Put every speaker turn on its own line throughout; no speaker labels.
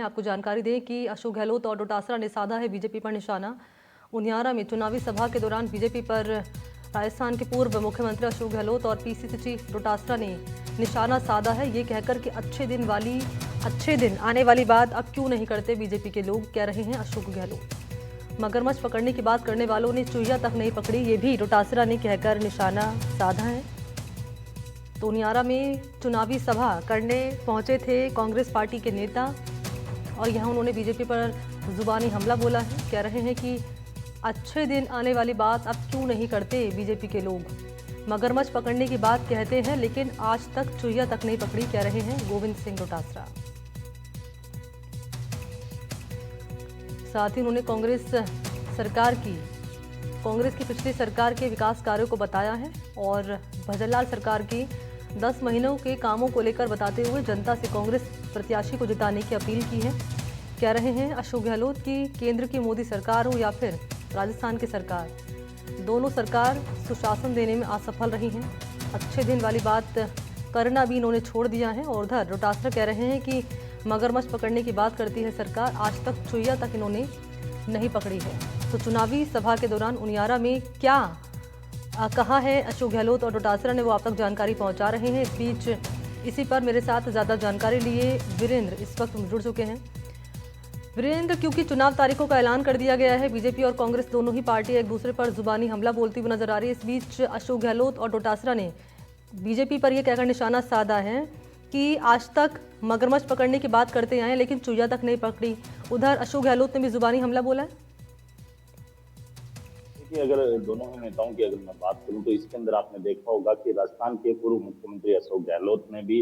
आपको जानकारी दें कि अशोक गहलोत और डोटासरा ने साधा है बीजेपी पर निशाना। उनियारा में चुनावी सभा के दौरान बीजेपी पर राजस्थान के पूर्व मुख्यमंत्री अशोक गहलोत और पीसीसी चीफ डोटासरा ने निशाना साधा है, ये कहकर कि अच्छे दिन आने वाली बात अब क्यों नहीं करते बीजेपी के लोग, कह रहे हैं अशोक गहलोत। मगरमच्छ पकड़ने की बात करने वालों ने चुहिया तक नहीं पकड़ी, ये भी डोटासरा ने कहकर निशाना साधा है। तो उनियारा में चुनावी सभा करने पहुंचे थे कांग्रेस पार्टी के नेता और यहां उन्होंने बीजेपी पर जुबानी हमला बोला है। कह रहे हैं कि अच्छे दिन आने वाली बात अब क्यों नहीं करते बीजेपी के लोग। मगरमच्छ पकड़ने की बात कहते हैं लेकिन आज तक चुहिया तक नहीं पकड़ी, कह रहे हैं गोविंद सिंह डोटासरा। साथ ही उन्होंने कांग्रेस की पिछली सरकार के विकास कार्यों को बताया है और भजनलाल सरकार की 10 महीनों के कामों को लेकर बताते हुए जनता से कांग्रेस प्रत्याशी को जिताने की अपील की है। कह रहे हैं अशोक गहलोत की केंद्र की मोदी सरकार हो या फिर राजस्थान की सरकार, दोनों सरकार सुशासन देने में असफल रही हैं। अच्छे दिन वाली बात करना भी इन्होंने छोड़ दिया है। और उधर डोटासरा कह रहे हैं कि मगरमच्छ पकड़ने की बात करती है सरकार, आज तक चुहिया तक इन्होंने नहीं पकड़ी है। तो चुनावी सभा के दौरान उनियारा में क्या कहा है अशोक गहलोत और डोटासरा ने, वो आप तक जानकारी पहुंचा रहे हैं। इस बीच इसी पर मेरे साथ ज़्यादा जानकारी लिए वीरेंद्र इस वक्त जुड़ चुके हैं। वीरेंद्र, क्योंकि चुनाव तारीखों का ऐलान कर दिया गया है, बीजेपी और कांग्रेस दोनों ही पार्टी एक दूसरे पर जुबानी हमला बोलती हुई नजर आ रही है। इस बीच अशोक गहलोत और डोटासरा ने बीजेपी पर यह कहकर निशाना साधा है कि आज तक मगरमच्छ पकड़ने की बात करते आए लेकिन चुहिया तक नहीं पकड़ी। उधर अशोक गहलोत ने भी जुबानी हमला बोला है।
देखिए, अगर दोनों ही नेताओं की अगर मैं बात करूं तो इसके अंदर आपने देखा होगा कि राजस्थान के पूर्व मुख्यमंत्री अशोक गहलोत ने भी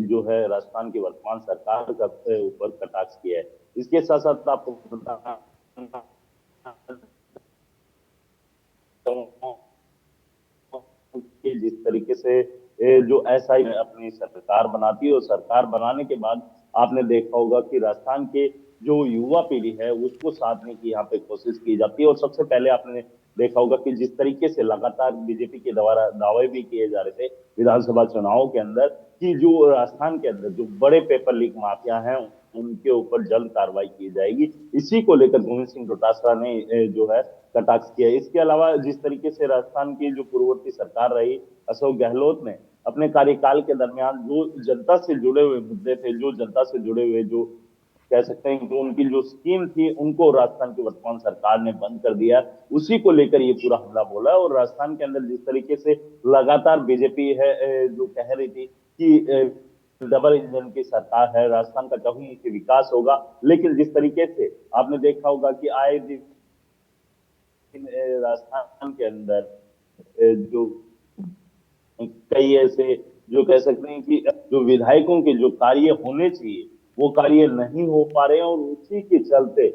जो है राजस्थान की वर्तमान सरकार का ऊपर कटाक्ष किया है। इसके साथ साथ आपको बता कि जिस तरीके से जो एसआई अपनी सरकार बनाती है और सरकार बनाने के बाद आपने देखा होगा कि राजस्थान के जो युवा पीढ़ी है उसको साधने की यहाँ पे कोशिश की जाती है। और सबसे पहले आपने देखा होगा कि जिस तरीके से लगातार बीजेपी के द्वारा दावे भी किए जा रहे थे विधानसभा चुनावों के अंदर कि जो राजस्थान के अंदर जो बड़े पेपर लीक माफिया हैं उनके ऊपर जल्द कार्रवाई की जाएगी, इसी को लेकर गोविंद सिंह डोटासरा ने जो है कटाक्ष किया। इसके अलावा जिस तरीके से राजस्थान की जो पूर्ववर्ती सरकार रही, अशोक गहलोत ने अपने कार्यकाल के दरमियान जो जनता से जुड़े हुए मुद्दे थे, जो जनता से जुड़े हुए जो कह सकते हैं कि उनकी जो स्कीम थी उनको राजस्थान की वर्तमान सरकार ने बंद कर दिया, उसी को लेकर ये पूरा हमला बोला। और राजस्थान के अंदर जिस तरीके से लगातार बीजेपी है जो कह रही थी कि डबल इंजन की सरकार है, राजस्थान का चहुमुखी विकास होगा, लेकिन जिस तरीके से आपने देखा होगा कि आए दिन राजस्थान के अंदर जो कई ऐसे जो कह सकते हैं कि जो विधायकों के जो कार्य होने चाहिए वो कार्य नहीं हो पा रहे हैं और उसी के चलते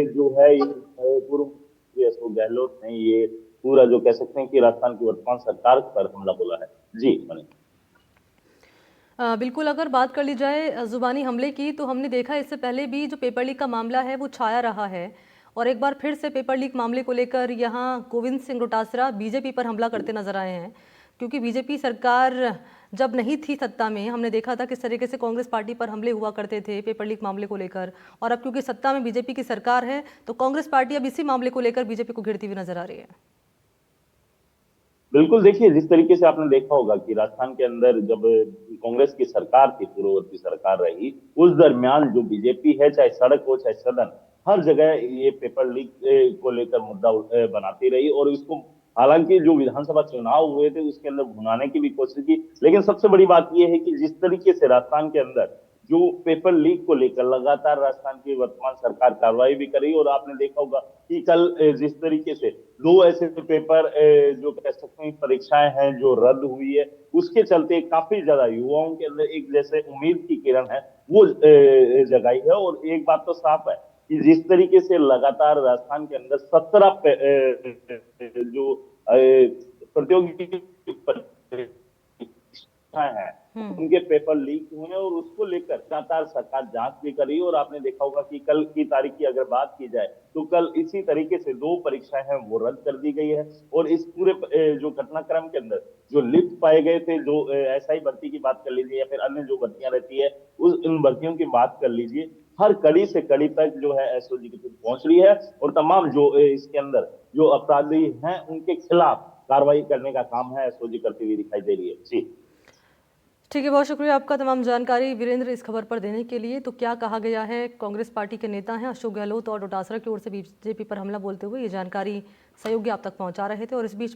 जो है ये पूर्व मुख्यमंत्री अशोक गहलोत ने ये पूरा जो कह सकते हैं कि राजस्थान की वर्तमान सरकार पर हमला बोला है। जी मनी।
बिल्कुल, अगर बात कर ली जाए जुबानी हमले की तो हमने देखा इससे पहले भी जो पेपर लीक का मामला है वो छाया रहा है और एक बार फिर से पेपर लीक मामले को लेकर यहाँ गोविंद सिंह डोटासरा बीजेपी पर हमला करते नजर आए हैं। क्योंकि बीजेपी सरकार जब नहीं थी सत्ता में, हमने देखा था किस तरीके से कांग्रेस पार्टी पर हमले हुआ करते थे पेपर लीक मामले को लेकर, और अब क्योंकि सत्ता में बीजेपी की सरकार है तो कांग्रेस पार्टी अब इसी मामले को लेकर बीजेपी को घेरती हुई नजर आ रही है।
बिल्कुल, देखिए जिस तरीके से आपने देखा होगा कि राजस्थान के अंदर जब कांग्रेस की सरकार थी, पूर्ववर्ती सरकार रही, उस दरमियान जो बीजेपी है, चाहे सड़क हो चाहे सदन, हर जगह ये पेपर लीक को लेकर मुद्दा बनाती रही। और इसको हालांकि जो विधानसभा चुनाव हुए थे उसके अंदर भुनाने की भी कोशिश की, लेकिन सबसे बड़ी बात यह है कि जिस तरीके से राजस्थान के अंदर जो पेपर लीक को लेकर लगातार राजस्थान की वर्तमान सरकार कार्रवाई भी करी। और आपने देखा होगा कि कल जिस तरीके से दो ऐसे पेपर जो कह सकते हैं परीक्षाएं हैं जो रद्द हुई है, उसके चलते काफी ज्यादा युवाओं के अंदर एक जैसे उम्मीद की किरण है वो जगाई है। और एक बात तो साफ है कि जिस तरीके से लगातार राजस्थान के अंदर 17 जो प्रतियोगी हैं उनके पेपर लीक हुए हैं और उसको लेकर लगातार सरकार जांच भी करी। और आपने देखा होगा कि कल की तारीख की अगर बात की जाए तो कल इसी तरीके से 2 परीक्षाएं हैं वो रद्द कर दी गई है। और इस पूरे जो घटनाक्रम के अंदर जो लिप्त पाए गए थे, जो एसआई भर्ती की बात कर लीजिए या फिर अन्य जो भर्तियां रहती है उस इन भर्तियों की बात कर लीजिए, हर कड़ी से कड़ी तक जो है एसओजी की टीम पहुंच रही है और तमाम जो इसके अंदर जो अपराधी हैं उनके खिलाफ कार्रवाई करने का काम है एसओजी करती हुई दिखाई दे रही है। जी
ठीक है, बहुत शुक्रिया आपका तमाम जानकारी वीरेंद्र इस खबर पर देने के लिए। तो क्या कहा गया है, कांग्रेस पार्टी के नेता हैं अशोक गहलोत और डोटासरा की ओर से बीजेपी पर हमला बोलते हुए ये जानकारी सहयोगी आप तक पहुंचा रहे थे और इस बीच